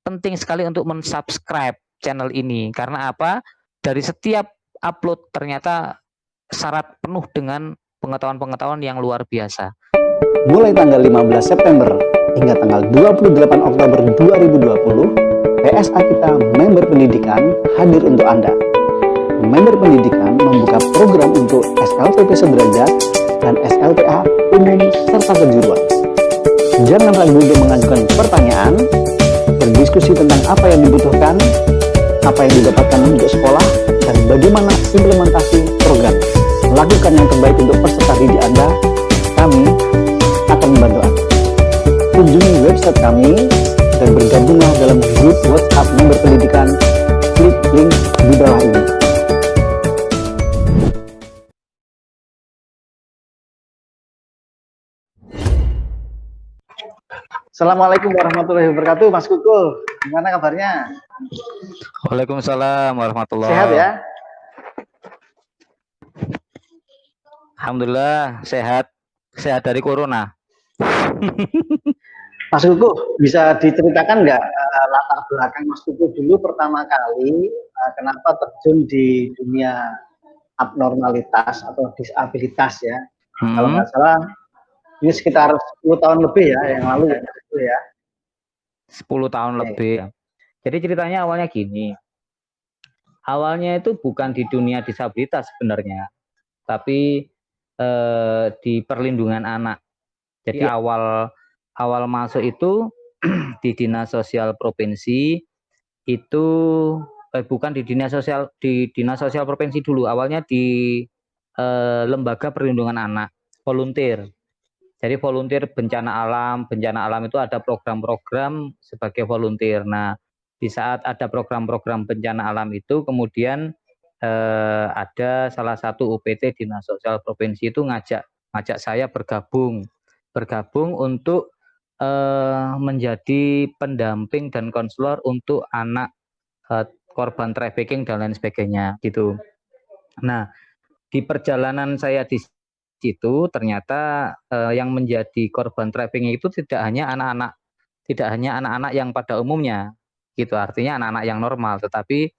penting sekali untuk mensubscribe channel ini. Karena apa? Dari setiap upload ternyata syarat penuh dengan pengetahuan-pengetahuan yang luar biasa. Mulai tanggal 15 September hingga tanggal 28 Oktober 2020, PSA kita Member Pendidikan hadir untuk Anda. Member Pendidikan membuka program untuk SLTP sederajat dan SLTA umum serta kejuruan. Jangan ragu untuk mengajukan pertanyaan, berdiskusi tentang apa yang dibutuhkan, apa yang didapatkan untuk sekolah, dan bagaimana implementasi program. Lakukan yang terbaik untuk peserta didik Anda. Kami akan membantu Anda. Kunjungi website kami dan bergabunglah dalam grup WhatsApp Member Pendidikan. Klik link di bawah ini. Assalamualaikum warahmatullahi wabarakatuh, Mas Kukul. Gimana kabarnya? Waalaikumsalam warahmatullahi Sehat ya? Alhamdulillah sehat. Sehat dari corona. Mas Kuku, bisa diceritakan nggak latar belakang Mas Kuku dulu pertama kali kenapa terjun di dunia abnormalitas atau disabilitas ya? Kalau nggak salah, ini sekitar 10 tahun lebih ya yang lalu ya. 10 tahun lebih. Jadi ceritanya awalnya gini. Awalnya itu bukan di dunia disabilitas sebenarnya, tapi di perlindungan anak. Jadi awal masuk itu di Dinas Sosial Provinsi itu bukan di Dinas Sosial Provinsi dulu. Awalnya di Lembaga Perlindungan Anak, volunteer. Jadi volunteer bencana alam itu ada program-program sebagai volunteer. Nah, di saat ada program-program bencana alam itu kemudian ada salah satu UPT Dinas Sosial Provinsi itu ngajak saya bergabung untuk menjadi pendamping dan konselor untuk anak korban trafficking dan lain sebagainya gitu. Nah, di perjalanan saya di situ ternyata yang menjadi korban trafficking itu tidak hanya anak-anak yang pada umumnya gitu, artinya anak-anak yang normal, tetapi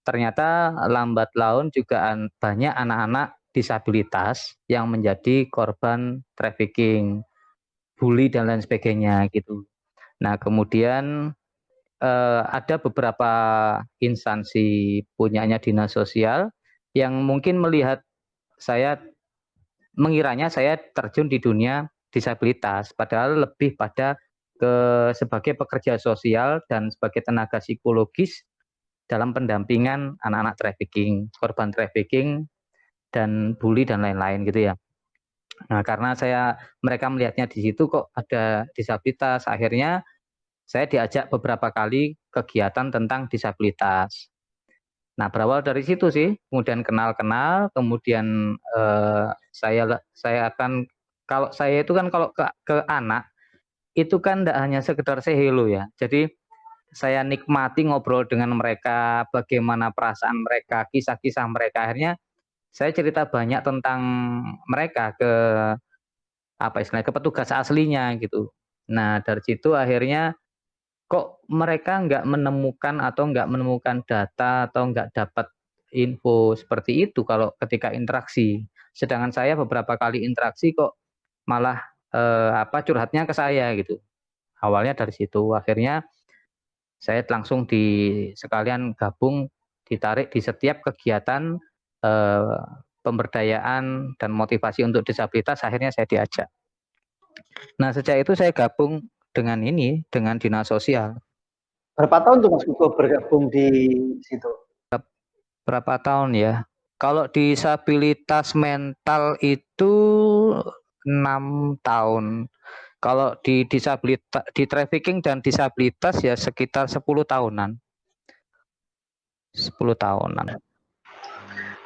ternyata lambat laun juga banyak anak-anak disabilitas yang menjadi korban trafficking, bully dan lain sebagainya gitu. Nah, kemudian ada beberapa instansi punyanya dinas sosial yang mungkin melihat saya, mengiranya saya terjun di dunia disabilitas, padahal lebih pada sebagai pekerja sosial dan sebagai tenaga psikologis dalam pendampingan anak-anak trafficking, korban trafficking dan bully dan lain-lain gitu ya. Nah, karena mereka melihatnya di situ kok ada disabilitas, akhirnya saya diajak beberapa kali kegiatan tentang disabilitas. Nah, berawal dari situ sih, kemudian kenal-kenal, kemudian saya akan, kalau saya itu kan kalau ke anak, itu kan tidak hanya sekedar say hello ya. Jadi saya nikmati ngobrol dengan mereka, bagaimana perasaan mereka, kisah-kisah mereka. Akhirnya saya cerita banyak tentang mereka ke ke petugas aslinya gitu. Nah, dari situ akhirnya kok mereka nggak menemukan data atau nggak dapat info seperti itu kalau ketika interaksi. Sedangkan saya beberapa kali interaksi kok malah curhatnya ke saya gitu. Awalnya dari situ, akhirnya saya langsung sekalian gabung, ditarik di setiap kegiatan pemberdayaan dan motivasi untuk disabilitas, akhirnya saya diajak. Nah, sejak itu saya gabung dengan dinas sosial. Berapa tahun tuh Mas Kuku bergabung di situ? Berapa tahun ya? Kalau disabilitas mental itu 6 tahun. Kalau di disabilitas, di trafficking dan disabilitas ya sekitar 10 tahunan. 10 tahunan.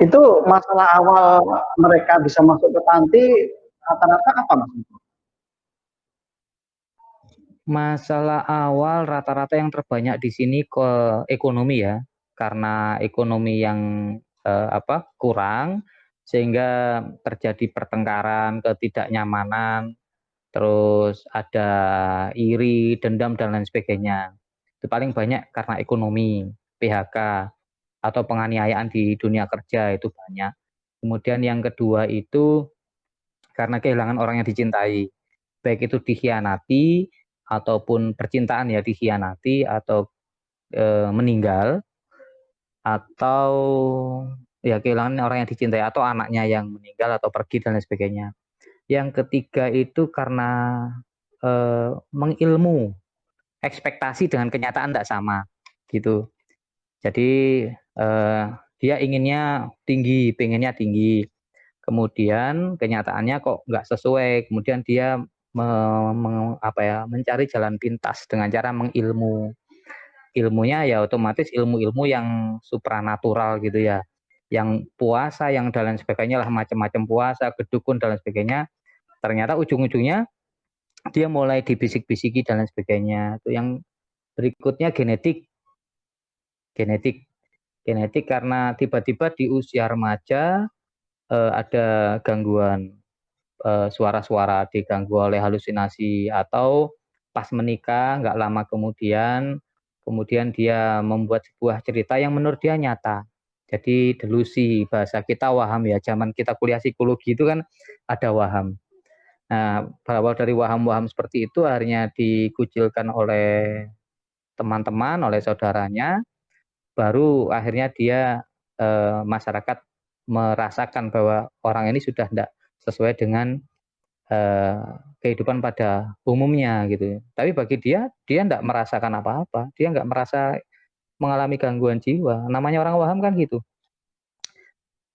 Itu masalah awal mereka bisa masuk ke panti rata-rata apa Mas? Masalah awal rata-rata yang terbanyak di sini ke ekonomi ya, karena ekonomi yang kurang sehingga terjadi pertengkaran, ketidaknyamanan, terus ada iri, dendam dan lain sebagainya. Itu paling banyak karena ekonomi, PHK, atau penganiayaan di dunia kerja itu banyak. Kemudian yang kedua itu karena kehilangan orang yang dicintai, baik itu dikhianati ataupun percintaan ya dikhianati atau meninggal, atau ya kehilangan orang yang dicintai atau anaknya yang meninggal atau pergi dan lain sebagainya. Yang ketiga itu karena mengilmu, ekspektasi dengan kenyataan tidak sama gitu. Jadi dia inginnya tinggi, pengennya tinggi, kemudian kenyataannya kok nggak sesuai, kemudian dia mencari jalan pintas dengan cara mengilmu. Ilmunya ya otomatis ilmu-ilmu yang supranatural gitu ya, yang puasa, yang dan lain sebagainya lah, macam-macam puasa, kedukun dan lain sebagainya. Ternyata ujung-ujungnya dia mulai dibisik-bisiki dan lain sebagainya. Itu yang berikutnya genetik, genetik, genetik karena tiba-tiba di usia remaja ada gangguan suara-suara, diganggu oleh halusinasi, atau pas menikah nggak lama kemudian dia membuat sebuah cerita yang menurut dia nyata. Jadi delusi, bahasa kita waham ya, zaman kita kuliah psikologi itu kan ada waham. Nah, berawal dari waham-waham seperti itu akhirnya dikucilkan oleh teman-teman, oleh saudaranya, baru akhirnya dia masyarakat merasakan bahwa orang ini sudah tidak sesuai dengan kehidupan pada umumnya gitu. Tapi bagi dia tidak merasakan apa-apa, dia nggak merasa mengalami gangguan jiwa. Namanya orang waham kan gitu.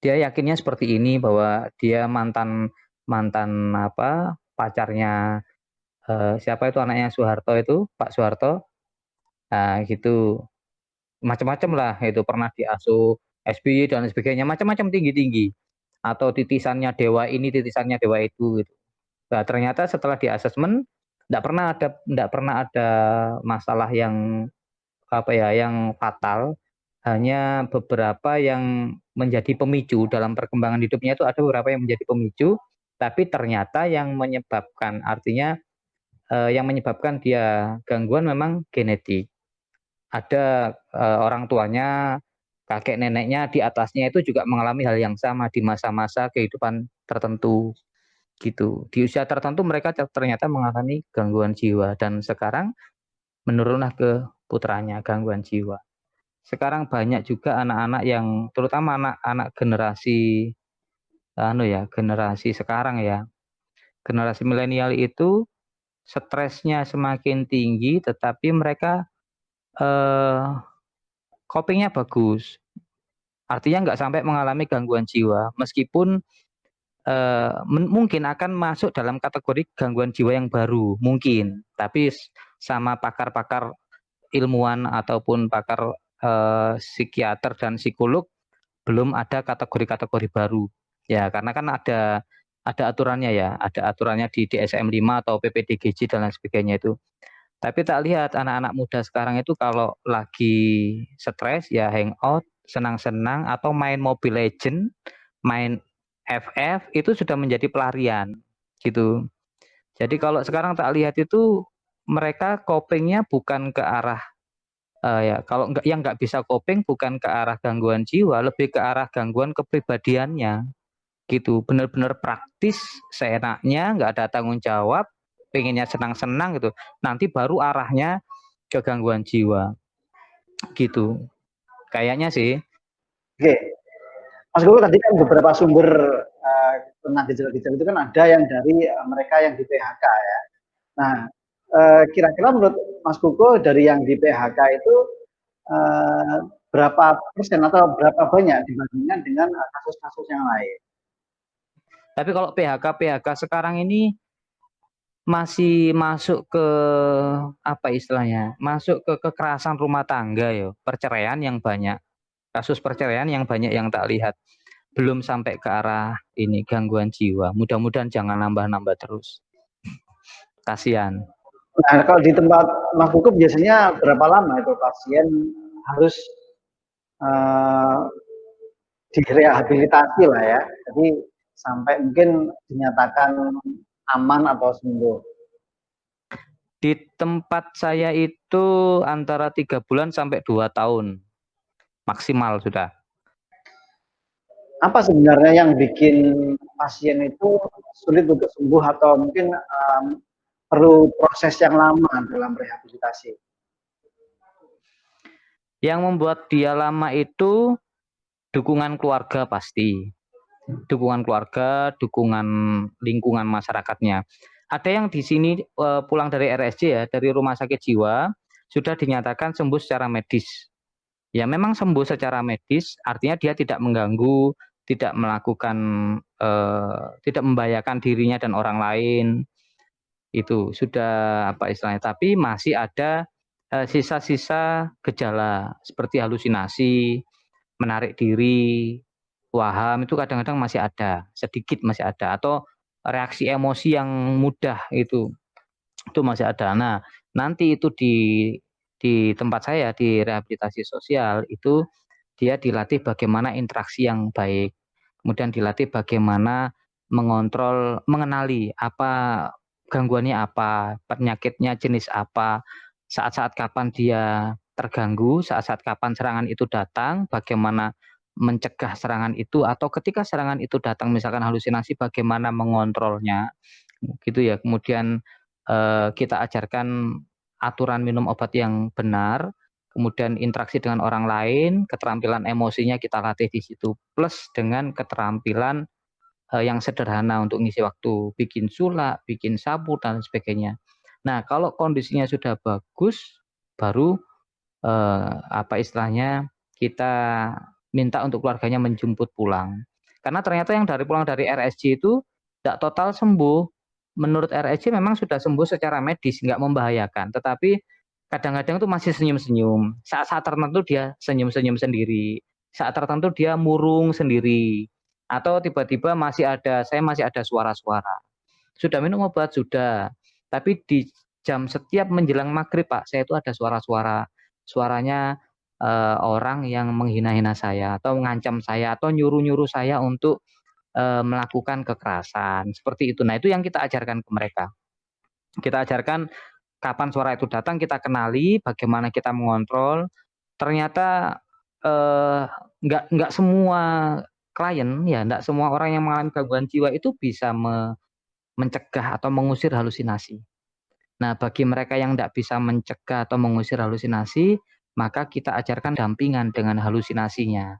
Dia yakinnya seperti ini bahwa dia mantan pacarnya siapa itu anaknya Soeharto itu, Pak Soeharto. Nah, gitu. Macam-macam lah itu, pernah diasuh SBY dan sebagainya, macam-macam tinggi-tinggi. Atau titisannya dewa ini, titisannya dewa itu gitu. Nah, ternyata setelah di asesmen tidak pernah ada masalah yang yang fatal, hanya beberapa yang menjadi pemicu dalam perkembangan hidupnya. Itu ada beberapa yang menjadi pemicu, tapi ternyata yang menyebabkan, artinya yang menyebabkan dia gangguan memang genetik. Ada orang tuanya, kakek neneknya di atasnya itu juga mengalami hal yang sama di masa-masa kehidupan tertentu gitu. Di usia tertentu mereka ternyata mengalami gangguan jiwa, dan sekarang menurunlah ke putranya gangguan jiwa. Sekarang banyak juga anak-anak yang, terutama anak-anak generasi generasi sekarang ya, generasi milenial itu stresnya semakin tinggi, tetapi mereka copingnya bagus. Artinya nggak sampai mengalami gangguan jiwa, meskipun mungkin akan masuk dalam kategori gangguan jiwa yang baru, mungkin. Tapi sama pakar-pakar ilmuwan ataupun pakar psikiater dan psikolog, belum ada kategori-kategori baru. Ya, karena kan ada aturannya ya, ada aturannya di DSM-5 atau PPDGJ dan lain sebagainya itu. Tapi tak lihat anak-anak muda sekarang itu kalau lagi stres ya hangout, senang-senang, atau main Mobile Legend, main FF, itu sudah menjadi pelarian gitu. Jadi kalau sekarang tak lihat itu mereka copingnya bukan ke arah kalau yang nggak bisa coping bukan ke arah gangguan jiwa, lebih ke arah gangguan kepribadiannya gitu. Benar-benar praktis, seenaknya, nggak ada tanggung jawab, pengennya senang-senang gitu. Nanti baru arahnya ke gangguan jiwa gitu. Kayaknya sih. Oke, Mas Guru tadi kan beberapa sumber tentang gejala-gejala itu kan ada yang dari mereka yang di PHK ya. Nah, kira-kira menurut Mas Kuko dari yang di PHK itu berapa persen atau berapa banyak dibandingkan dengan kasus-kasus yang lain? Tapi kalau PHK sekarang ini masih masuk ke apa istilahnya? Masuk ke kekerasan rumah tangga ya, perceraian yang banyak. Kasus perceraian yang banyak yang tak lihat. Belum sampai ke arah ini gangguan jiwa. Mudah-mudahan jangan nambah-nambah terus. Kasihan. Nah, kalau di tempat Mas Kuko biasanya berapa lama itu pasien harus direhabilitasi lah ya. Jadi sampai mungkin dinyatakan aman atau sembuh. Di tempat saya itu antara 3 bulan sampai 2 tahun maksimal sudah. Apa sebenarnya yang bikin pasien itu sulit untuk sembuh atau mungkin perlu proses yang lama dalam rehabilitasi? Yang membuat dia lama itu dukungan keluarga pasti. Dukungan keluarga, dukungan lingkungan masyarakatnya. Ada yang di sini pulang dari RSJ ya, dari rumah sakit jiwa, sudah dinyatakan sembuh secara medis. Ya memang sembuh secara medis, artinya dia tidak mengganggu, tidak melakukan, tidak membahayakan dirinya dan orang lain. Itu sudah apa istilahnya, tapi masih ada sisa-sisa gejala seperti halusinasi, menarik diri, waham itu kadang-kadang masih ada, sedikit masih ada, atau reaksi emosi yang mudah itu masih ada. Nah, nanti itu di tempat saya di rehabilitasi sosial itu dia dilatih bagaimana interaksi yang baik, kemudian dilatih bagaimana mengontrol, mengenali apa gangguannya apa, penyakitnya jenis apa, saat-saat kapan dia terganggu, saat-saat kapan serangan itu datang, bagaimana mencegah serangan itu, atau ketika serangan itu datang misalkan halusinasi bagaimana mengontrolnya, gitu ya. Kemudian kita ajarkan aturan minum obat yang benar, kemudian interaksi dengan orang lain, keterampilan emosinya kita latih di situ, plus dengan keterampilan yang sederhana untuk ngisi waktu, bikin sulak, bikin sapu dan sebagainya. Nah, kalau kondisinya sudah bagus, baru apa istilahnya kita minta untuk keluarganya menjemput pulang. Karena ternyata yang pulang dari RSJ itu tidak total sembuh. Menurut RSJ memang sudah sembuh secara medis, nggak membahayakan. Tetapi kadang-kadang tuh masih senyum-senyum. Saat-saat tertentu dia senyum-senyum sendiri. Saat tertentu dia murung sendiri. Atau tiba-tiba saya masih ada suara-suara. Sudah minum obat, sudah. Tapi di jam setiap menjelang maghrib, Pak, saya itu ada suara-suara. Suaranya orang yang menghina-hina saya, atau mengancam saya, atau nyuruh-nyuruh saya untuk melakukan kekerasan. Seperti itu. Nah, itu yang kita ajarkan ke mereka. Kita ajarkan kapan suara itu datang, kita kenali, bagaimana kita mengontrol. Ternyata nggak semua klien, ya nggak semua orang yang mengalami gangguan jiwa itu bisa mencegah atau mengusir halusinasi. Nah, bagi mereka yang tidak bisa mencegah atau mengusir halusinasi, maka kita ajarkan dampingan dengan halusinasinya.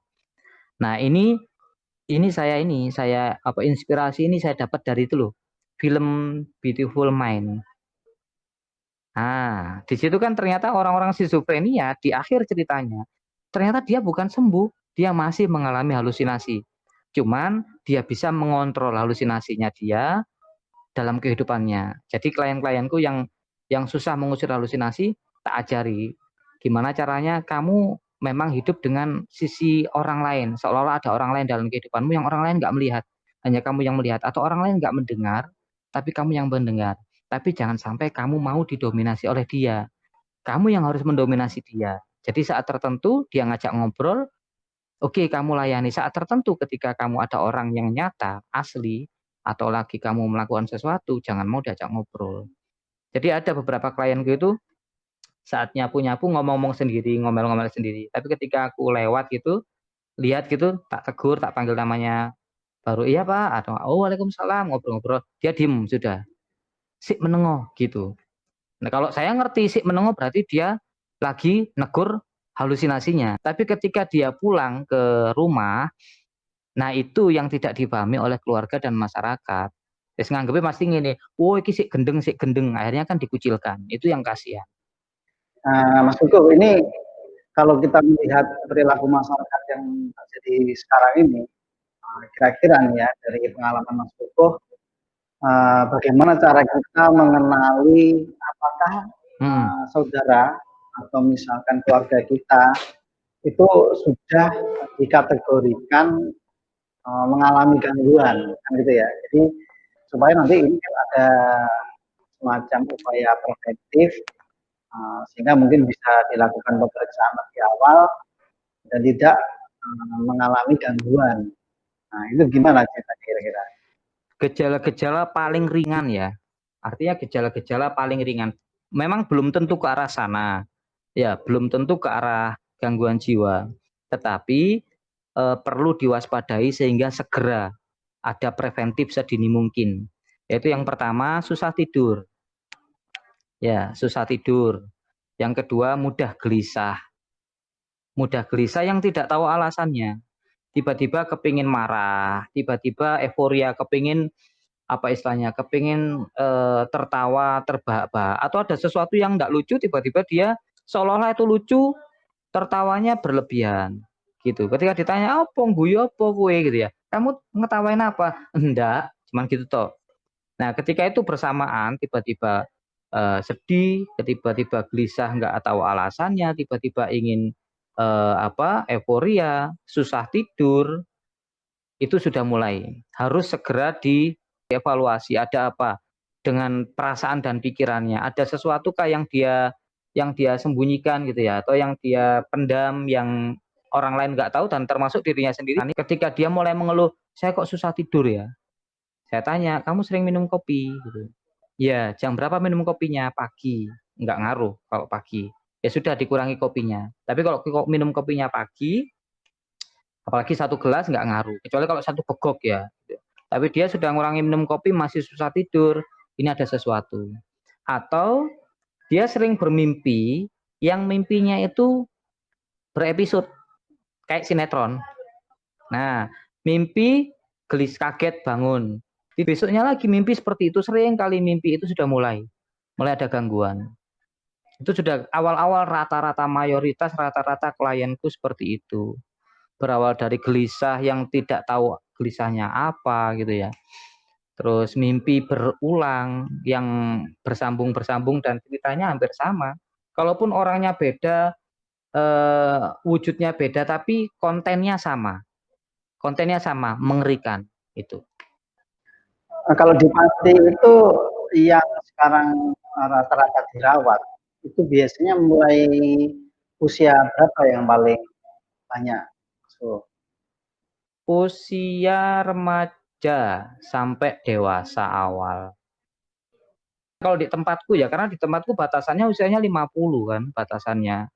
Nah, saya apa inspirasi ini saya dapat dari itu loh, film Beautiful Mind. Nah, di situ kan ternyata orang-orang skizofrenia di akhir ceritanya, ternyata dia bukan sembuh, dia masih mengalami halusinasi. Cuman dia bisa mengontrol halusinasinya dia dalam kehidupannya. Jadi klien-klienku yang susah mengusir halusinasi, tak ajari gimana caranya kamu memang hidup dengan sisi orang lain, seolah-olah ada orang lain dalam kehidupanmu yang orang lain nggak melihat, hanya kamu yang melihat, atau orang lain nggak mendengar, tapi kamu yang mendengar. Tapi jangan sampai kamu mau didominasi oleh dia. Kamu yang harus mendominasi dia. Jadi saat tertentu dia ngajak ngobrol, oke, kamu layani. Saat tertentu ketika kamu ada orang yang nyata, asli, atau lagi kamu melakukan sesuatu, jangan mau diajak ngobrol. Jadi ada beberapa klienku itu saat nyapu-nyapu ngomong-ngomong sendiri, ngomel-ngomel sendiri. Tapi ketika aku lewat gitu, lihat gitu, tak tegur, tak panggil namanya, baru iya Pak, atau oh waalaikumsalam, ngobrol-ngobrol, dia diem sudah, sik menengoh gitu. Nah kalau saya ngerti sik menengoh berarti dia lagi negur halusinasinya. Tapi ketika dia pulang ke rumah, nah itu yang tidak dipahami oleh keluarga dan masyarakat. Terus nganggepnya pasti gini, oh iki sik gendeng, akhirnya kan dikucilkan. Itu yang kasihan. Mas Kukuh, ini kalau kita melihat perilaku masyarakat yang terjadi sekarang ini, kira-kira nih ya dari pengalaman Mas Kukuh, bagaimana cara kita mengenali apakah saudara atau misalkan keluarga kita itu sudah dikategorikan mengalami gangguan, kan gitu ya. Jadi supaya nanti ini kan ada semacam upaya preventif sehingga mungkin bisa dilakukan pemeriksaan lebih awal dan tidak mengalami gangguan. Nah, itu gimana ceritanya kira-kira? Gejala-gejala paling ringan ya. Artinya gejala-gejala paling ringan. memang belum tentu ke arah sana, ya belum tentu ke arah gangguan jiwa, tetapi perlu diwaspadai sehingga segera ada preventif sedini mungkin. Yaitu yang pertama susah tidur, ya susah tidur. Yang kedua mudah gelisah yang tidak tahu alasannya. Tiba-tiba kepingin marah, tiba-tiba euforia, kepingin apa istilahnya, kepingin tertawa, terbahak-bahak, atau ada sesuatu yang tidak lucu, tiba-tiba dia seolah-olah itu lucu, tertawanya berlebihan, gitu. Ketika ditanya, apa guyu apa kue gitu ya, kamu ngetawain apa? Enggak, cuman gitu toh. Nah, ketika itu bersamaan, tiba-tiba sedih, tiba-tiba gelisah, nggak tahu alasannya, tiba-tiba ingin euforia, susah tidur, itu sudah mulai harus segera dievaluasi ada apa dengan perasaan dan pikirannya, ada sesuatu kah yang dia sembunyikan gitu ya, atau yang dia pendam yang orang lain nggak tahu dan termasuk dirinya sendiri. Ketika dia mulai mengeluh, saya kok susah tidur ya, saya tanya, kamu sering minum kopi gitu? Ya, jam berapa minum kopinya? Pagi. Nggak ngaruh kalau pagi, ya sudah dikurangi kopinya. Tapi kalau minum kopinya pagi, apalagi satu gelas, nggak ngaruh, kecuali kalau satu begok ya. Tapi dia sudah ngurangi minum kopi masih susah tidur, ini ada sesuatu. Atau dia sering bermimpi yang mimpinya itu berepisode kayak sinetron. Nah, mimpi gelis kaget bangun, besoknya lagi mimpi seperti itu, sering kali mimpi, itu sudah mulai ada gangguan. Itu sudah awal-awal, rata-rata mayoritas rata-rata klienku seperti itu. Berawal dari gelisah yang tidak tahu gelisahnya apa gitu ya. Terus mimpi berulang yang bersambung-bersambung dan ceritanya hampir sama. Kalaupun orangnya beda, wujudnya beda, tapi kontennya sama. Kontennya sama, mengerikan itu. Nah, kalau di Pati itu yang sekarang rata-rata dirawat, itu biasanya mulai usia berapa yang paling banyak? So, Usia remaja sampai dewasa awal. Kalau di tempatku ya, karena di tempatku batasannya usianya 50 kan batasannya.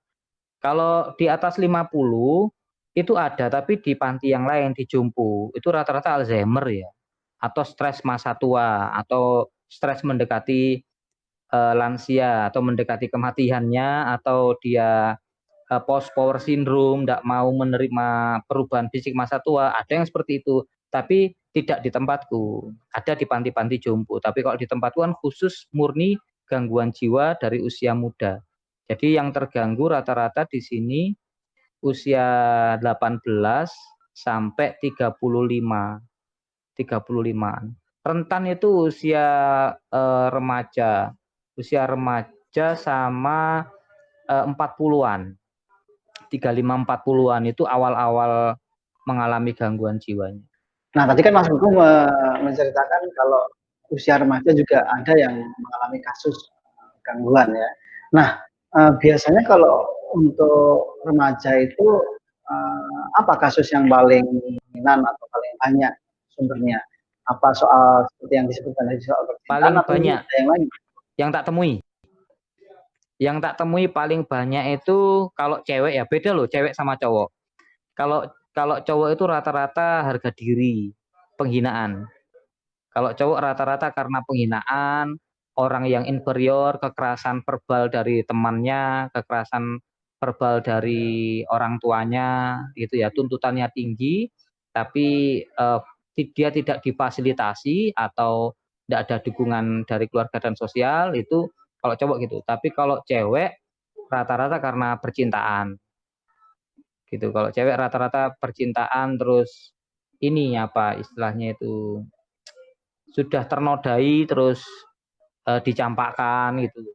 Kalau di atas 50 itu ada, tapi di panti yang lain, di Jumpu, itu rata-rata Alzheimer ya, atau stres masa tua, atau stres mendekati lansia, atau mendekati kematiannya, atau dia post power syndrome, tidak mau menerima perubahan fisik masa tua, ada yang seperti itu. Tapi tidak di tempatku, ada di panti-panti jompo. Tapi kalau di tempatku kan khusus murni gangguan jiwa dari usia muda. Jadi yang terganggu rata-rata di sini usia 18 sampai 35, 35-an. Rentan itu usia remaja, sama 40-an. 35-40-an itu awal-awal mengalami gangguan jiwanya. nah, tadi kan Mas Buku menceritakan kalau usia remaja juga ada yang mengalami kasus gangguan ya. Nah, biasanya kalau untuk remaja itu apa kasus yang paling dominan atau paling banyak sumbernya? Apa soal seperti yang disebutkan tadi soal percintaan paling atau banyak ada yang lain? Yang tak temui paling banyak itu kalau cewek ya, beda loh cewek sama cowok. Kalau kalau cowok itu rata-rata harga diri, penghinaan. Kalau cowok rata-rata karena penghinaan, orang yang inferior, kekerasan verbal dari temannya, kekerasan verbal dari orang tuanya, gitu ya, tuntutannya tinggi, tapi dia tidak difasilitasi atau tidak ada dukungan dari keluarga dan sosial, itu kalau cowok gitu. Tapi kalau cewek rata-rata karena percintaan, gitu. Kalau cewek rata-rata percintaan, terus ini apa istilahnya itu, sudah ternodai terus dicampakkan gitu.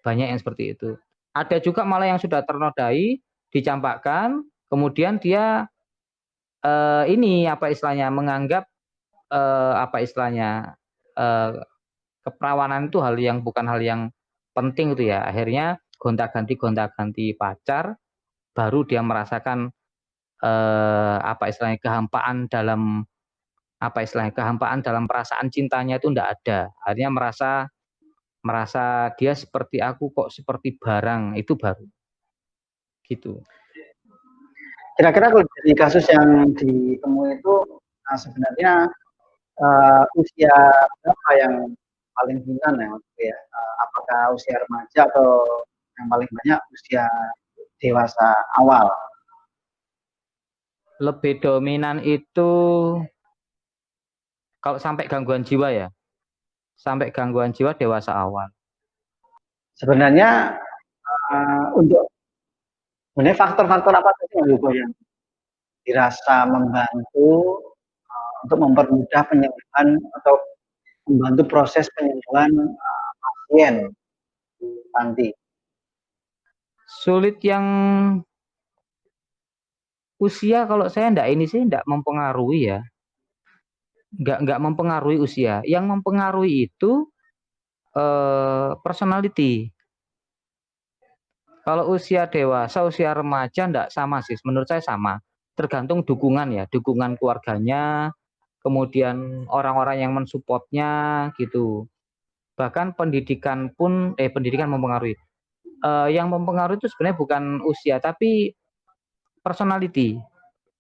Banyak yang seperti itu. Ada juga malah yang sudah ternodai, dicampakkan, kemudian dia ini apa istilahnya, menganggap apa istilahnya, keperawanan itu hal yang bukan hal yang penting itu ya. Akhirnya gonta-ganti pacar, baru dia merasakan apa istilahnya, kehampaan dalam perasaan cintanya itu enggak ada. Akhirnya merasa merasa dia seperti aku kok seperti barang, itu baru gitu. Kira-kira kalau dari kasus yang ditemui itu sebenarnya usia berapa yang paling ringan ya, ya? Apakah usia remaja atau yang paling banyak usia dewasa awal? Lebih dominan itu kalau sampai gangguan jiwa ya, sampai gangguan jiwa dewasa awal. Sebenarnya untuk sebenarnya faktor-faktor apa saja yang dirasa membantu untuk mempermudah penyembuhan atau membantu proses penyembuhan pasien nanti. Sulit yang usia kalau saya enggak mempengaruhi ya. Enggak mempengaruhi usia. Yang mempengaruhi itu personality. Kalau usia dewasa, usia remaja enggak sama sih. Menurut saya sama. Tergantung dukungan ya, dukungan keluarganya, kemudian orang-orang yang mensupportnya gitu. Bahkan pendidikan pun pendidikan mempengaruhi. Yang mempengaruhi itu sebenarnya bukan usia, tapi personality,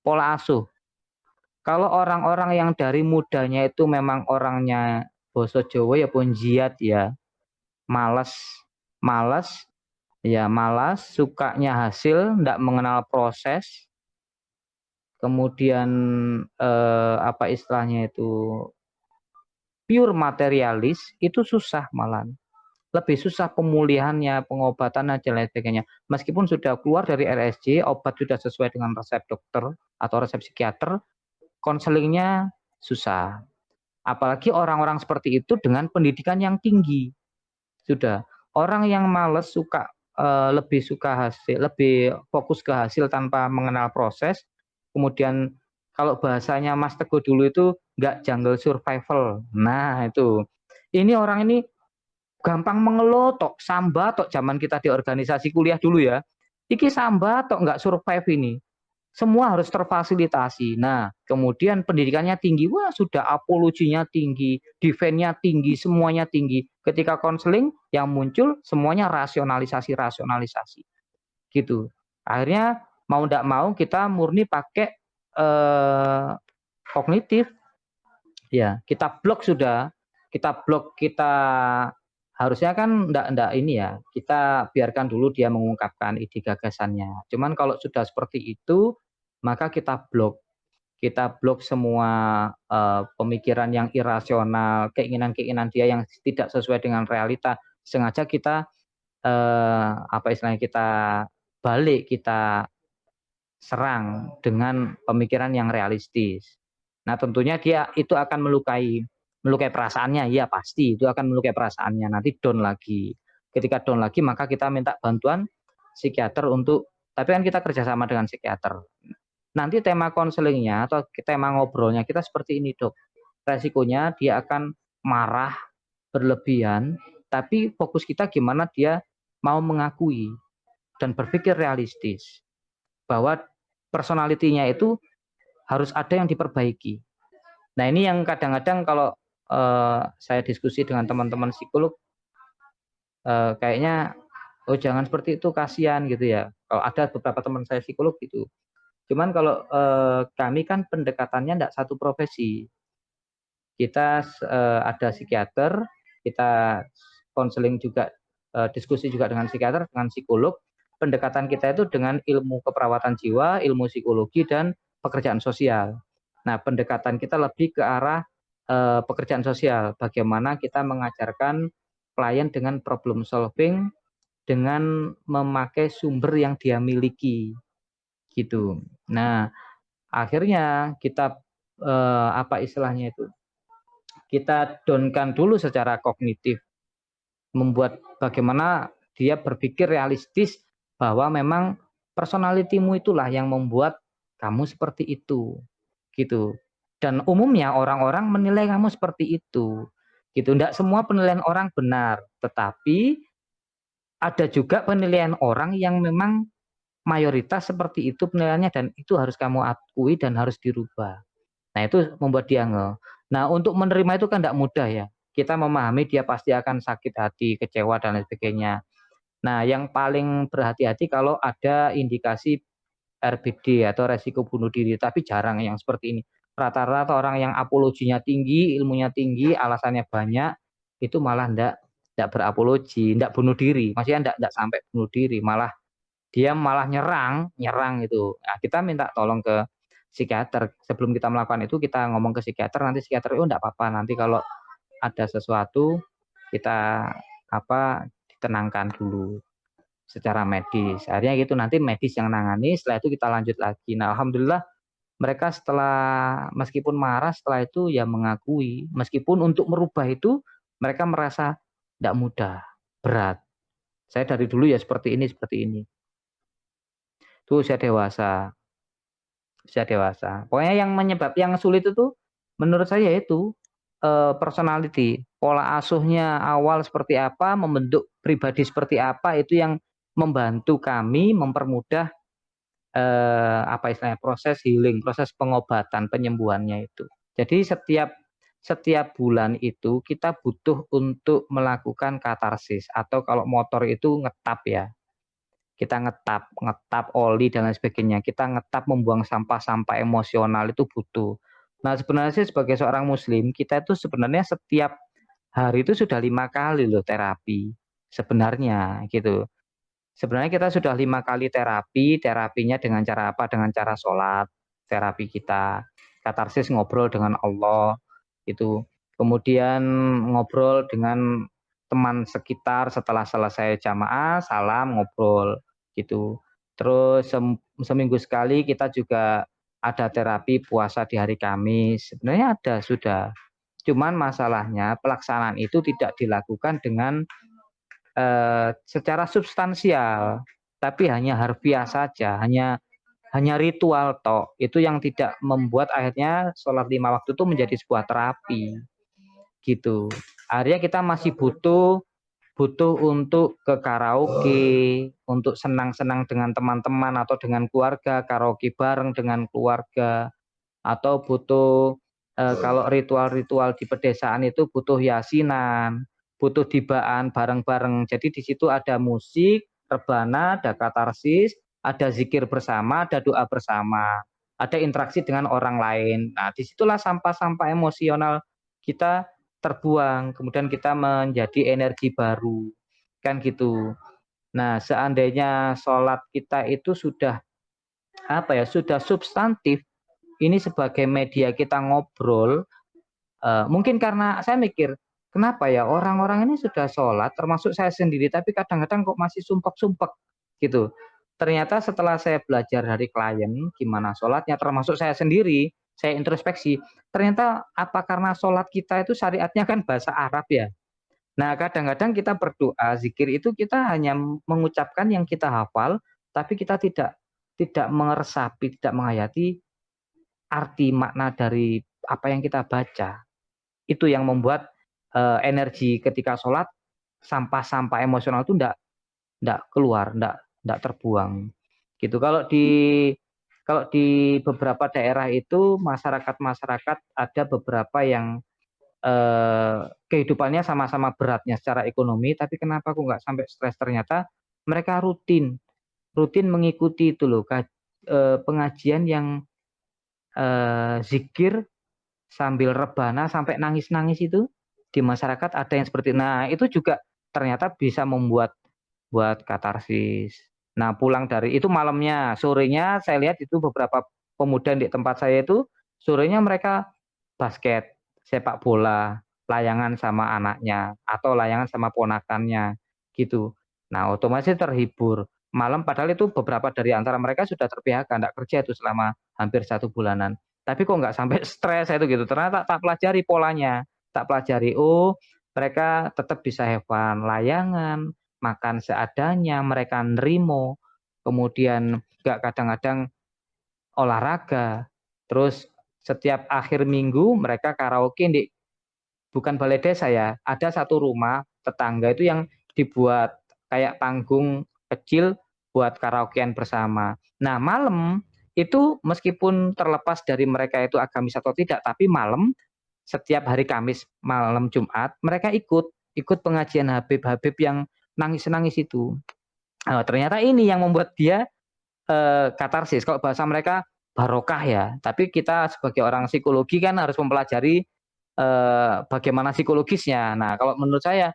pola asuh. Kalau orang-orang yang dari mudanya itu memang orangnya boso Jawa ya ponjiat ya, malas, sukanya hasil, ndak mengenal proses, kemudian apa istilahnya itu pure materialis, itu susah malah. Lebih susah pemulihannya, pengobatan dan lain sebagainya. Meskipun sudah keluar dari RSJ, obat sudah sesuai dengan resep dokter atau resep psikiater, konselingnya susah. Apalagi orang-orang seperti itu dengan pendidikan yang tinggi. Sudah. Orang yang males lebih suka hasil, lebih fokus ke hasil tanpa mengenal proses. Kemudian kalau bahasanya Mas Teguh dulu itu nggak jungle survival. Nah itu. Ini orang ini gampang mengeluh tok, samba tok zaman kita di organisasi kuliah dulu ya. Iki samba tok nggak survive ini. Semua harus terfasilitasi. Nah, kemudian pendidikannya tinggi, wah sudah apologinya tinggi, defense-nya tinggi, semuanya tinggi. Ketika konseling yang muncul semuanya rasionalisasi gitu. Akhirnya mau tidak mau kita murni pakai kognitif. Ya, kita blok sudah, kita harusnya kan enggak ini ya, kita biarkan dulu dia mengungkapkan ide gagasannya. Cuman kalau sudah seperti itu, maka kita blok semua pemikiran yang irasional, keinginan-keinginan dia yang tidak sesuai dengan realita. Sengaja kita apa istilahnya, kita balik, kita serang dengan pemikiran yang realistis. Nah, tentunya dia itu akan melukai perasaannya, ya pasti itu akan melukai perasaannya, nanti down lagi. Ketika down lagi maka kita minta bantuan psikiater tapi kan kita kerjasama dengan psikiater. Nanti tema konselingnya atau tema ngobrolnya kita seperti ini, Dok. Resikonya dia akan marah berlebihan, tapi fokus kita gimana dia mau mengakui dan berpikir realistis bahwa personalitinya itu harus ada yang diperbaiki. Nah, ini yang kadang-kadang kalau saya diskusi dengan teman-teman psikolog, kayaknya jangan seperti itu, kasihan gitu ya. Kalau ada beberapa teman saya psikolog gitu. Cuman kalau kami kan pendekatannya tidak satu profesi. Kita ada psikiater, kita konseling juga, diskusi juga dengan psikiater, dengan psikolog. Pendekatan kita itu dengan ilmu keperawatan jiwa, ilmu psikologi, dan pekerjaan sosial. Nah, pendekatan kita lebih ke arah pekerjaan sosial. Bagaimana kita mengajarkan klien dengan problem solving dengan memakai sumber yang dia miliki, gitu. Nah, akhirnya kita apa istilahnya itu? Kita down-kan dulu secara kognitif, membuat bagaimana dia berpikir realistis bahwa memang personalitimu itulah yang membuat kamu seperti itu, gitu. Dan umumnya orang-orang menilai kamu seperti itu, gitu. Tidak semua penilaian orang benar, tetapi ada juga penilaian orang yang memang mayoritas seperti itu penilaiannya, dan itu harus kamu akui dan harus dirubah. Nah, itu membuat dia ngeh. Nah, untuk menerima itu kan tidak mudah ya. kita memahami dia pasti akan sakit hati, kecewa dan lain sebagainya. Nah, yang paling berhati-hati kalau ada indikasi RBD atau resiko bunuh diri, tapi jarang yang seperti ini. Rata-rata orang yang apologinya tinggi, ilmunya tinggi, alasannya banyak, itu malah ndak berapologi, ndak bunuh diri. Maksudnya ndak sampai bunuh diri, malah dia malah nyerang itu. Nah, kita minta tolong ke psikiater. Sebelum kita melakukan itu, kita ngomong ke psikiater, nanti psikiater, oh ndak apa-apa, nanti kalau ada sesuatu kita ditenangkan dulu secara medis. Akhirnya gitu nanti medis yang nangani, setelah itu kita lanjut lagi. Nah, alhamdulillah mereka setelah meskipun marah setelah itu ya mengakui, meskipun untuk merubah itu mereka merasa tidak mudah, berat. Saya dari dulu ya seperti ini, seperti ini. Itu usia dewasa, usia dewasa. Pokoknya yang sulit itu menurut saya itu personality, pola asuhnya awal seperti apa, membentuk pribadi seperti apa, itu yang membantu kami mempermudah istilahnya proses healing, proses pengobatan, penyembuhannya itu. Jadi setiap bulan itu kita butuh untuk melakukan katarsis atau kalau motor itu ngetap ya. Kita ngetap oli dan lain sebagainya. Kita ngetap membuang sampah-sampah emosional itu butuh. Nah, sebenarnya sih sebagai seorang muslim, kita itu sebenarnya setiap hari itu sudah 5 kali loh terapi. Sebenarnya gitu. Sebenarnya kita sudah 5 kali terapinya dengan cara apa? Dengan cara sholat, terapi kita. Katarsis ngobrol dengan Allah, itu. Kemudian ngobrol dengan teman sekitar setelah selesai jamaah, salam, ngobrol, gitu. Terus seminggu sekali kita juga ada terapi puasa di hari Kamis. Sebenarnya ada, sudah. Cuman masalahnya pelaksanaan itu tidak dilakukan dengan secara substansial, tapi hanya harfiah saja, hanya ritual toh. Itu yang tidak membuat akhirnya sholat 5 waktu itu menjadi sebuah terapi, gitu. Akhirnya kita masih butuh untuk ke karaoke, untuk senang-senang dengan teman-teman atau dengan keluarga, karaoke bareng dengan keluarga, atau butuh kalau ritual-ritual di pedesaan itu butuh yasinan, butuh dibaan bareng-bareng. Jadi di situ ada musik, rebana, ada katarsis, ada zikir bersama, ada doa bersama, ada interaksi dengan orang lain. Nah, disitulah sampah-sampah emosional kita terbuang, kemudian kita menjadi energi baru, kan gitu. Nah, seandainya sholat kita itu sudah sudah substantif, ini sebagai media kita ngobrol, mungkin karena saya mikir, kenapa ya orang-orang ini sudah sholat, termasuk saya sendiri, tapi kadang-kadang kok masih sumpek-sumpek gitu. Ternyata setelah saya belajar dari klien gimana sholatnya, termasuk saya sendiri, saya introspeksi, ternyata apa karena sholat kita itu syariatnya kan bahasa Arab ya. Nah, kadang-kadang kita berdoa, zikir itu kita hanya mengucapkan yang kita hafal, tapi kita tidak meresapi, tidak menghayati arti makna dari apa yang kita baca. Itu yang membuat energi ketika sholat, sampah-sampah emosional itu enggak keluar, enggak terbuang. Gitu. Kalau di beberapa daerah itu masyarakat ada beberapa yang kehidupannya sama-sama beratnya secara ekonomi, tapi kenapa aku nggak sampai stres? Ternyata mereka rutin mengikuti itu loh, pengajian yang zikir sambil rebana sampai nangis-nangis itu di masyarakat ada yang seperti nah itu juga ternyata bisa buat katarsis. Nah, pulang dari itu malamnya, sorenya saya lihat itu beberapa pemuda di tempat saya itu sorenya mereka basket, sepak bola, layangan sama anaknya atau layangan sama ponakannya gitu. Nah, otomatis terhibur. Malam padahal itu beberapa dari antara mereka sudah ter-PHK, enggak kerja itu selama hampir 1 bulanan. Tapi kok nggak sampai stres itu gitu. Ternyata tak pelajari polanya, tak pelajari. Oh, mereka tetap bisa have fun, layangan, makan seadanya, mereka nerimo, kemudian nggak kadang-kadang olahraga. Terus setiap akhir minggu mereka karaoke di bukan balai desa ya, ada satu rumah tetangga itu yang dibuat kayak panggung kecil buat karaokean bersama. Nah, malam itu meskipun terlepas dari mereka itu agamis atau tidak, tapi malam setiap hari Kamis malam Jumat mereka ikut pengajian Habib yang nangis-nangis itu. Ternyata ini yang membuat dia katarsis. Kalau bahasa mereka barokah ya. Tapi kita sebagai orang psikologi kan harus mempelajari bagaimana psikologisnya. Nah, kalau menurut saya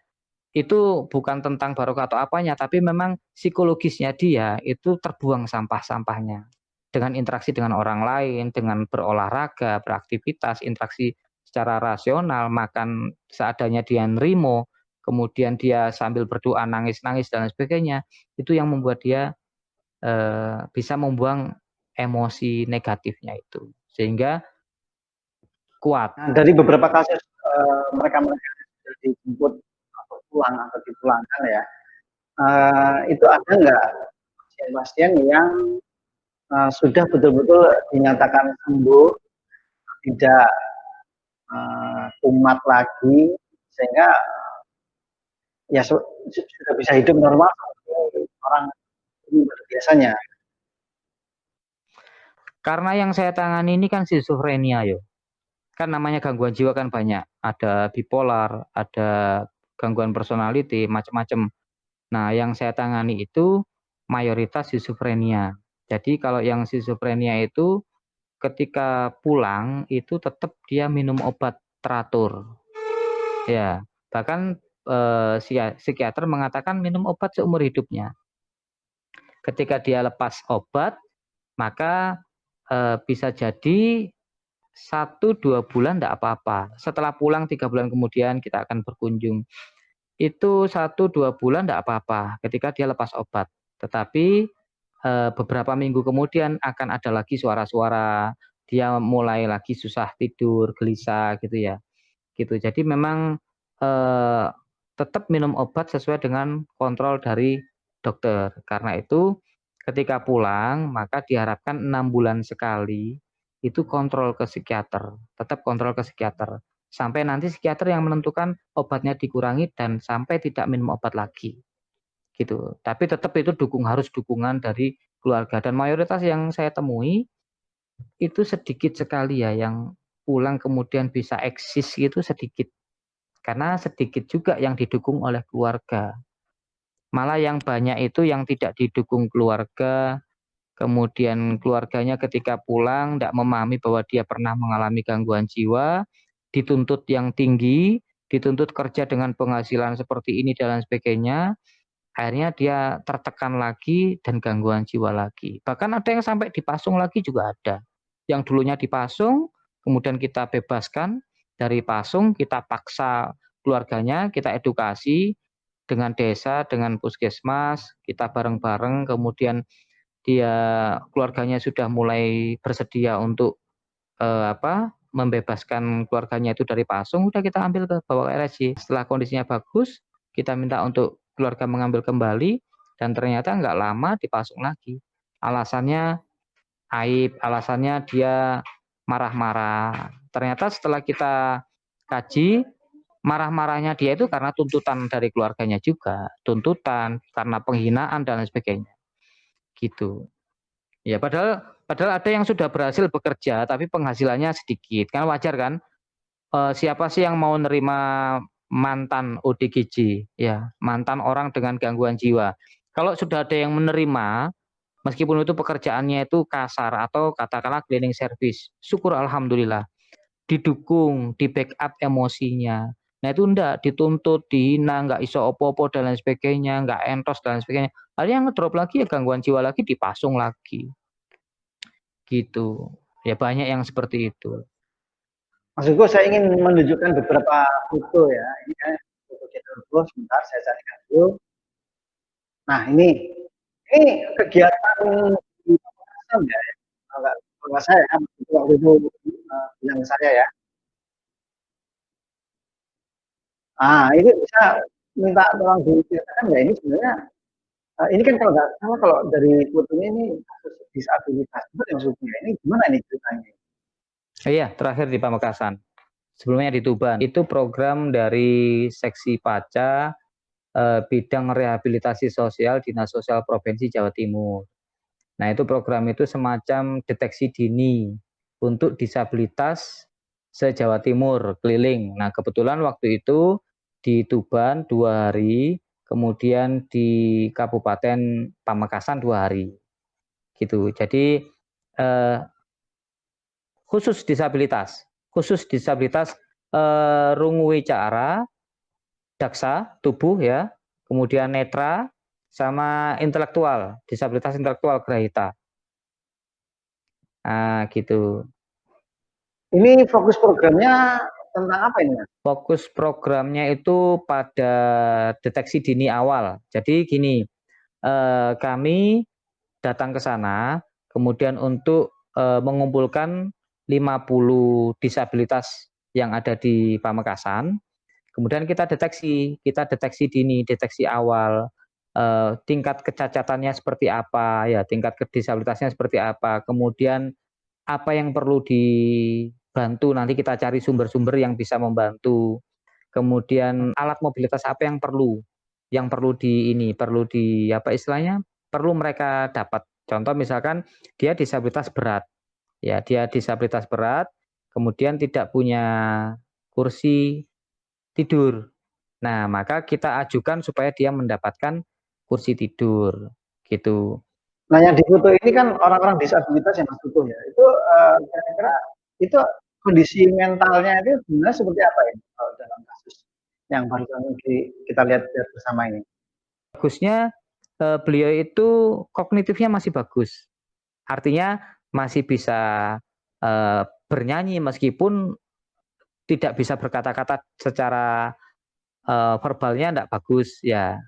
itu bukan tentang barokah atau apanya, tapi memang psikologisnya dia itu terbuang sampah-sampahnya dengan interaksi dengan orang lain, dengan berolahraga, beraktivitas, interaksi secara rasional, makan seadanya dia nerimo, kemudian dia sambil berdoa nangis-nangis dan sebagainya, itu yang membuat dia bisa membuang emosi negatifnya itu, sehingga kuat. Nah, dari beberapa kasus mereka-mereka yang sudah dijemput atau pulang atau dipulangkan ya, itu ada nggak pasien-pasien yang sudah betul-betul dinyatakan sembuh, tidak kumat lagi, sehingga ya sudah bisa hidup normal seperti orang biasanya. Karena yang saya tangani ini kan schizophrenia yo. Kan namanya gangguan jiwa kan banyak. Ada bipolar, ada gangguan personality, macam-macam. Nah, yang saya tangani itu mayoritas schizophrenia. Jadi kalau yang schizophrenia itu ketika pulang itu tetap dia minum obat teratur. Ya, bahkan psikiater mengatakan minum obat seumur hidupnya. Ketika dia lepas obat, maka bisa jadi 1-2 bulan tidak apa-apa. Setelah pulang 3 bulan kemudian kita akan berkunjung. Itu 1-2 bulan tidak apa-apa ketika dia lepas obat. Tetapi beberapa minggu kemudian akan ada lagi suara-suara, dia mulai lagi susah tidur, gelisah gitu ya. Gitu. Jadi memang tetap minum obat sesuai dengan kontrol dari dokter. Karena itu ketika pulang maka diharapkan 6 bulan sekali itu kontrol ke psikiater, tetap kontrol ke psikiater. Sampai nanti psikiater yang menentukan obatnya dikurangi dan sampai tidak minum obat lagi. Gitu. Tapi tetap itu harus dukungan dari keluarga, dan mayoritas yang saya temui itu sedikit sekali ya yang pulang kemudian bisa eksis itu sedikit. Karena sedikit juga yang didukung oleh keluarga. Malah yang banyak itu yang tidak didukung keluarga, kemudian keluarganya ketika pulang tidak memahami bahwa dia pernah mengalami gangguan jiwa, dituntut yang tinggi, dituntut kerja dengan penghasilan seperti ini dan sebagainya, akhirnya dia tertekan lagi dan gangguan jiwa lagi. Bahkan ada yang sampai dipasung lagi juga ada. Yang dulunya dipasung, kemudian kita bebaskan dari pasung, kita paksa keluarganya, kita edukasi dengan desa, dengan puskesmas, kita bareng-bareng, kemudian dia keluarganya sudah mulai bersedia untuk membebaskan keluarganya itu dari pasung, udah kita ambil bawa ke RSJ. Setelah kondisinya bagus, kita minta untuk keluarga mengambil kembali, dan ternyata nggak lama dipasung lagi. Alasannya aib, alasannya dia marah-marah. Ternyata setelah kita kaji, marah-marahnya dia itu karena tuntutan dari keluarganya juga, tuntutan karena penghinaan dan sebagainya. Gitu. Ya, padahal ada yang sudah berhasil bekerja tapi penghasilannya sedikit. Kan wajar kan? Siapa sih yang mau nerima mantan ODGJ, ya, mantan orang dengan gangguan jiwa. Kalau sudah ada yang menerima, meskipun itu pekerjaannya itu kasar atau katakanlah cleaning service, syukur alhamdulillah. Didukung, di backup emosinya. Nah itu enggak, dituntut, dihina, enggak iso opo-opo dan lain sebagainya, enggak entos dan lain sebagainya. Akhirnya yang ngedrop lagi ya gangguan jiwa lagi, dipasung lagi. Gitu. Ya banyak yang seperti itu. Maksudku saya ingin menunjukkan beberapa foto ya. Ini kan foto kita dulu, sebentar saya carikan dulu. Nah ini kegiatan di Pamekasan ya, kalau saya waktu itu bilang saya ya. Ini bisa minta tolong diceritakan ya, ini sebenarnya ini kan kalau nggak salah kalau dari fotonya ini kasus disabilitas itu maksudnya, ini gimana ini ceritanya? Iya, terakhir di Pamekasan. Sebelumnya di Tuban. Itu program dari Seksi Paca bidang rehabilitasi sosial Dinas Sosial Provinsi Jawa Timur. Nah, itu program itu semacam deteksi dini untuk disabilitas se-Jawa Timur keliling. Nah, kebetulan waktu itu di Tuban 2 hari, kemudian di Kabupaten Pamekasan 2 hari. Gitu. Jadi khusus disabilitas rungu wicara, daksa, tubuh ya, kemudian netra, sama intelektual, disabilitas intelektual grahita. Nah, gitu. Ini fokus programnya tentang apa ini, Mas? Fokus programnya itu pada deteksi dini awal. Jadi gini, kami datang ke sana, kemudian untuk mengumpulkan 50 disabilitas yang ada di Pamekasan. Kemudian kita deteksi dini, deteksi awal, tingkat kecacatannya seperti apa, ya tingkat disabilitasnya seperti apa, kemudian apa yang perlu dibantu, nanti kita cari sumber-sumber yang bisa membantu. Kemudian alat mobilitas apa yang perlu perlu di apa istilahnya, perlu mereka dapat. Contoh misalkan dia disabilitas berat, ya dia disabilitas berat, kemudian tidak punya kursi tidur. Nah, maka kita ajukan supaya dia mendapatkan kursi tidur, gitu. Nah, yang di foto ini kan orang-orang disabilitas yang Mas Tutup ya. Itu kira-kira itu kondisi mentalnya itu sebenarnya seperti apa ini kalau dalam kasus yang barusan kita lihat bersama ini? Bagusnya beliau itu kognitifnya masih bagus. Artinya masih bisa bernyanyi meskipun tidak bisa berkata-kata secara verbalnya enggak bagus ya.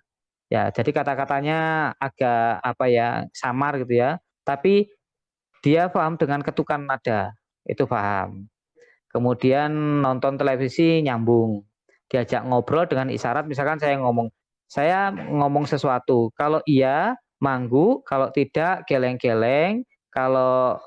Ya, jadi kata-katanya agak apa ya, samar gitu ya. Tapi dia paham dengan ketukan nada, itu paham. Kemudian nonton televisi nyambung. Diajak ngobrol dengan isyarat, misalkan saya ngomong sesuatu. Kalau iya manggu, kalau tidak geleng-geleng, kalau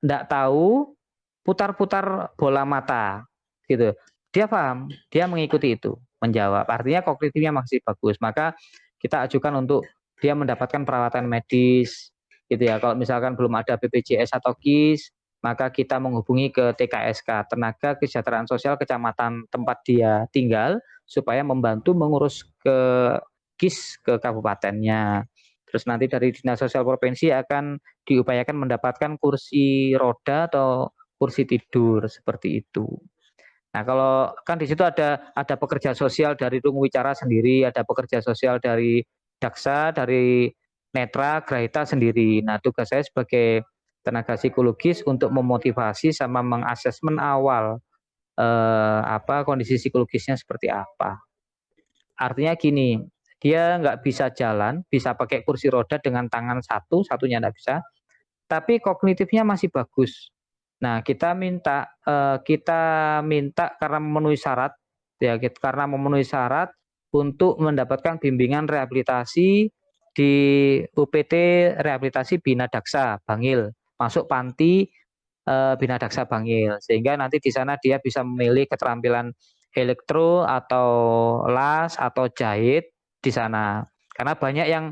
enggak tahu putar-putar bola mata gitu. Dia paham, dia mengikuti itu, menjawab. Artinya kognitifnya masih bagus. Maka kita ajukan untuk dia mendapatkan perawatan medis gitu ya. Kalau misalkan belum ada BPJS atau KIS, maka kita menghubungi ke TKSK, Tenaga Kesejahteraan Sosial Kecamatan tempat dia tinggal, supaya membantu mengurus ke KIS ke kabupatennya. Terus nanti dari Dinas Sosial Provinsi akan diupayakan mendapatkan kursi roda atau kursi tidur seperti itu. Nah, kalau kan di situ ada pekerja sosial dari Rungu Wicara sendiri, ada pekerja sosial dari Daksa, dari Netra, Grahita sendiri. Nah, tugas saya sebagai tenaga psikologis untuk memotivasi sama mengasesmen awal kondisi psikologisnya seperti apa. Artinya gini, dia nggak bisa jalan, bisa pakai kursi roda dengan tangan satunya nggak bisa, tapi kognitifnya masih bagus. Nah, kita minta karena memenuhi syarat, ya, karena memenuhi syarat untuk mendapatkan bimbingan rehabilitasi di UPT Rehabilitasi Bina Daksa Bangil, masuk panti Bina Daksa Bangil, sehingga nanti di sana dia bisa memilih keterampilan elektro atau las atau jahit di sana. Karena banyak yang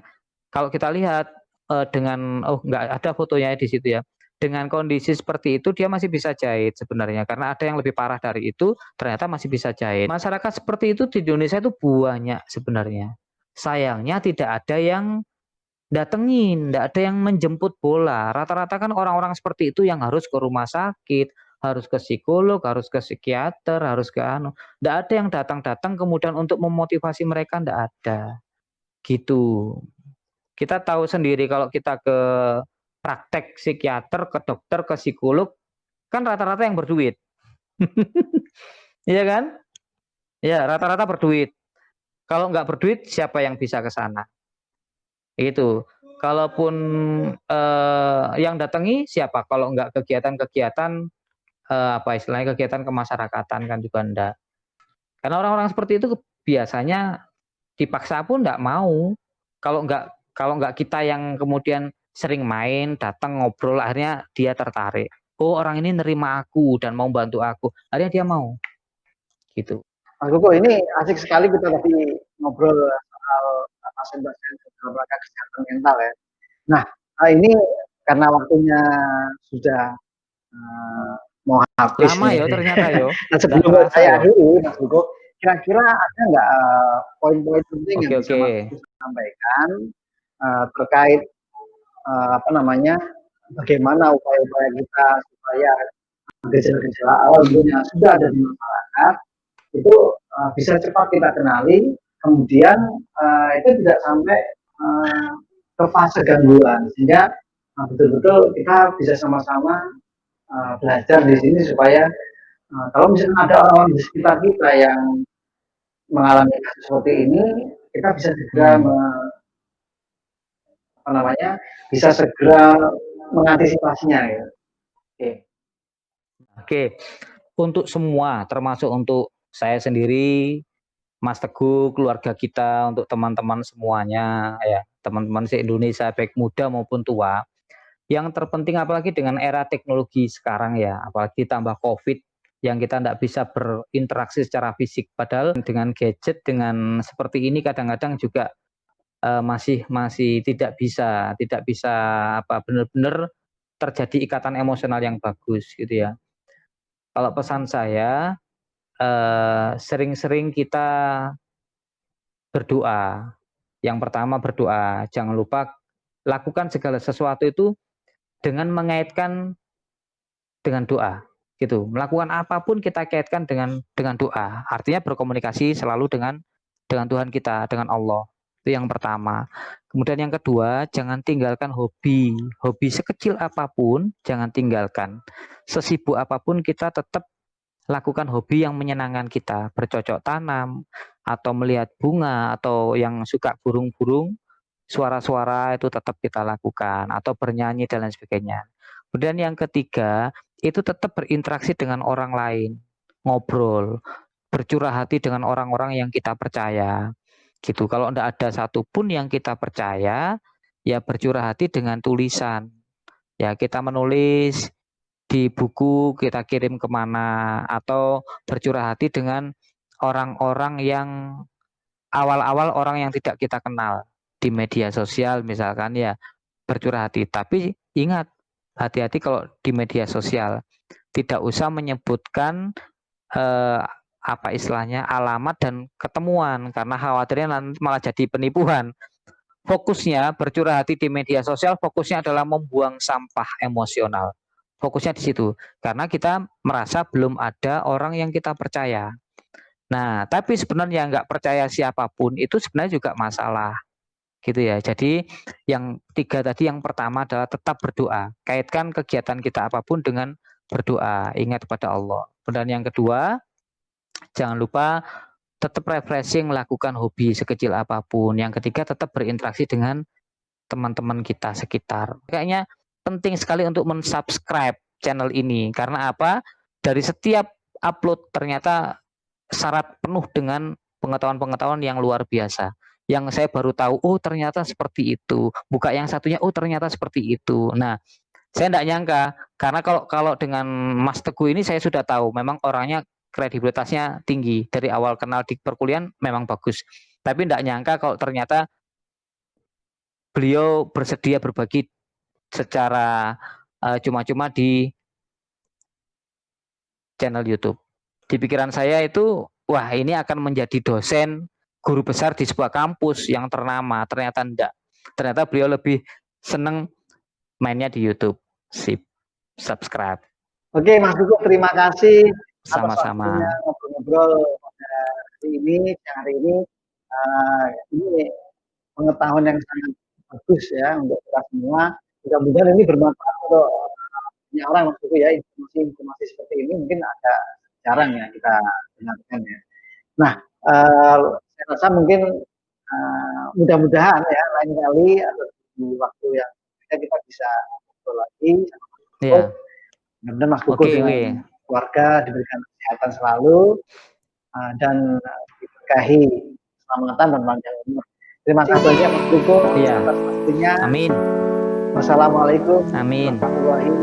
kalau kita lihat dengan nggak ada fotonya di situ ya. Dengan kondisi seperti itu dia masih bisa jahit sebenarnya, karena ada yang lebih parah dari itu ternyata masih bisa jahit. Masyarakat seperti itu di Indonesia itu banyak sebenarnya. Sayangnya tidak ada yang datengin, tidak ada yang menjemput bola. Rata-rata kan orang-orang seperti itu yang harus ke rumah sakit, harus ke psikolog, harus ke psikiater, harus ke Tidak ada yang datang-datang kemudian untuk memotivasi mereka, tidak ada. Gitu. Kita tahu sendiri kalau kita ke praktek psikiater, ke dokter, ke psikolog, kan rata-rata yang berduit. Iya kan? Ya, rata-rata berduit. Kalau nggak berduit, siapa yang bisa ke sana? Itu. Kalaupun yang datangi siapa? Kalau nggak kegiatan-kegiatan istilahnya kegiatan kemasyarakatan kan juga enggak. Karena orang-orang seperti itu biasanya dipaksa pun enggak mau. Kalau nggak kita yang kemudian sering main, datang ngobrol, akhirnya dia tertarik. Oh, orang ini nerima aku dan mau bantu aku. Akhirnya dia mau. Gitu. Mas Koko, ini asik sekali kita tadi ngobrol soal pasien-pasien dalam rangka kesehatan mental ya. Nah, ini karena waktunya sudah mau habis Lama nih. ya ternyata yo. Nah, Nggak sebelum terasa saya yo. akhiri, Mas Hugo, kira-kira ada nggak poin-poin penting yang Oke bisa oke. Mas Hugo sampaikan terkait apa namanya, bagaimana upaya-upaya kita supaya gejala-gejala awal yang sudah ada di masyarakat itu bisa cepat kita kenali, kemudian itu tidak sampai ke fase gangguan, sehingga betul-betul kita bisa sama-sama belajar di sini supaya kalau misalnya ada orang di sekitar kita yang mengalami kasus seperti ini, kita bisa segera apa namanya, bisa segera mengantisipasinya ya. Oke. Oke. Untuk semua, termasuk untuk saya sendiri, Mas Teguh, keluarga kita, untuk teman-teman semuanya, ya, teman-teman se-Indonesia, baik muda maupun tua. Yang terpenting apalagi dengan era teknologi sekarang ya, apalagi tambah COVID, yang kita tidak bisa berinteraksi secara fisik. Padahal dengan gadget, dengan seperti ini kadang-kadang juga masih tidak bisa apa benar-benar terjadi ikatan emosional yang bagus gitu ya. Kalau pesan saya, sering-sering kita berdoa. Yang pertama berdoa, jangan lupa lakukan segala sesuatu itu dengan mengaitkan dengan doa, gitu. Melakukan apapun kita kaitkan dengan doa. Artinya berkomunikasi selalu dengan Tuhan kita, dengan Allah. Itu yang pertama. Kemudian yang kedua, jangan tinggalkan hobi. Hobi sekecil apapun jangan tinggalkan. Sesibuk apapun kita tetap lakukan hobi yang menyenangkan kita, bercocok tanam, atau melihat bunga, atau yang suka burung-burung, suara-suara itu tetap kita lakukan, atau bernyanyi dan lain sebagainya. Kemudian yang ketiga, itu tetap berinteraksi dengan orang lain, ngobrol, bercurah hati dengan orang-orang yang kita percaya. Gitu. Kalau tidak ada satupun yang kita percaya, ya bercurah hati dengan tulisan. Ya kita menulis di buku, kita kirim kemana, atau bercurah hati dengan orang-orang yang awal-awal orang yang tidak kita kenal di media sosial misalkan ya, bercurah hati. Tapi ingat, hati-hati kalau di media sosial, tidak usah menyebutkan apa istilahnya alamat dan ketemuan, karena khawatirnya nanti malah jadi penipuan. Fokusnya bercurah hati di media sosial, fokusnya adalah membuang sampah emosional. Fokusnya di situ, karena kita merasa belum ada orang yang kita percaya. Nah, tapi sebenarnya nggak percaya siapapun itu sebenarnya juga masalah, gitu ya. Jadi yang tiga tadi, yang pertama adalah tetap berdoa. Kaitkan kegiatan kita apapun dengan berdoa, ingat pada Allah. Dan yang kedua, jangan lupa tetap refreshing, lakukan hobi sekecil apapun. Yang ketiga, tetap berinteraksi dengan teman-teman kita sekitar. Kayaknya penting sekali untuk mensubscribe channel ini. Karena apa? Dari setiap upload ternyata syarat penuh dengan pengetahuan-pengetahuan yang luar biasa. Yang saya baru tahu, oh ternyata seperti itu. Buka yang satunya, oh ternyata seperti itu. Nah, saya tidak nyangka, karena kalau dengan Mas Teguh ini saya sudah tahu, memang orangnya kredibilitasnya tinggi. Dari awal kenal di perkuliahan memang bagus. Tapi tidak nyangka kalau ternyata beliau bersedia berbagi secara cuma-cuma di channel YouTube. Di pikiran saya itu, wah ini akan menjadi dosen, guru besar di sebuah kampus yang ternama. Ternyata enggak. Ternyata beliau lebih seneng mainnya di YouTube. Sip, subscribe. Oke, Mas Hugo, terima kasih atas Sama-sama. waktunya ngobrol-ngobrol pada hari ini, siang hari ini. Ini pengetahuan yang sangat bagus ya untuk kita semua. Mudah-mudahan ini bermanfaat untuk banyak orang, Mas Hugo ya. Informasi-informasi seperti ini mungkin agak jarang ya kita dengarkan ya. Nah, saya rasa mungkin mudah-mudahan ya lain kali atau di waktu yang kita bisa ngobrol lagi sama Mas Hugo. Ya. Mudah-mudahan Mas Hugo dengan keluarga diberikan kesehatan selalu dan diberkahi keselamatan dan panjang umur. Terima kasih banyak Mas Hugo atas waktunya. Amin. Wassalamualaikum. Amin.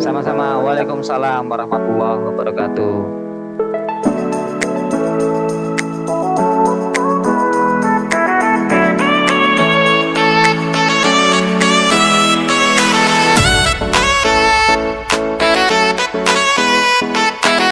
Sama-sama. Waalaikumsalam warahmatullahi wabarakatuh.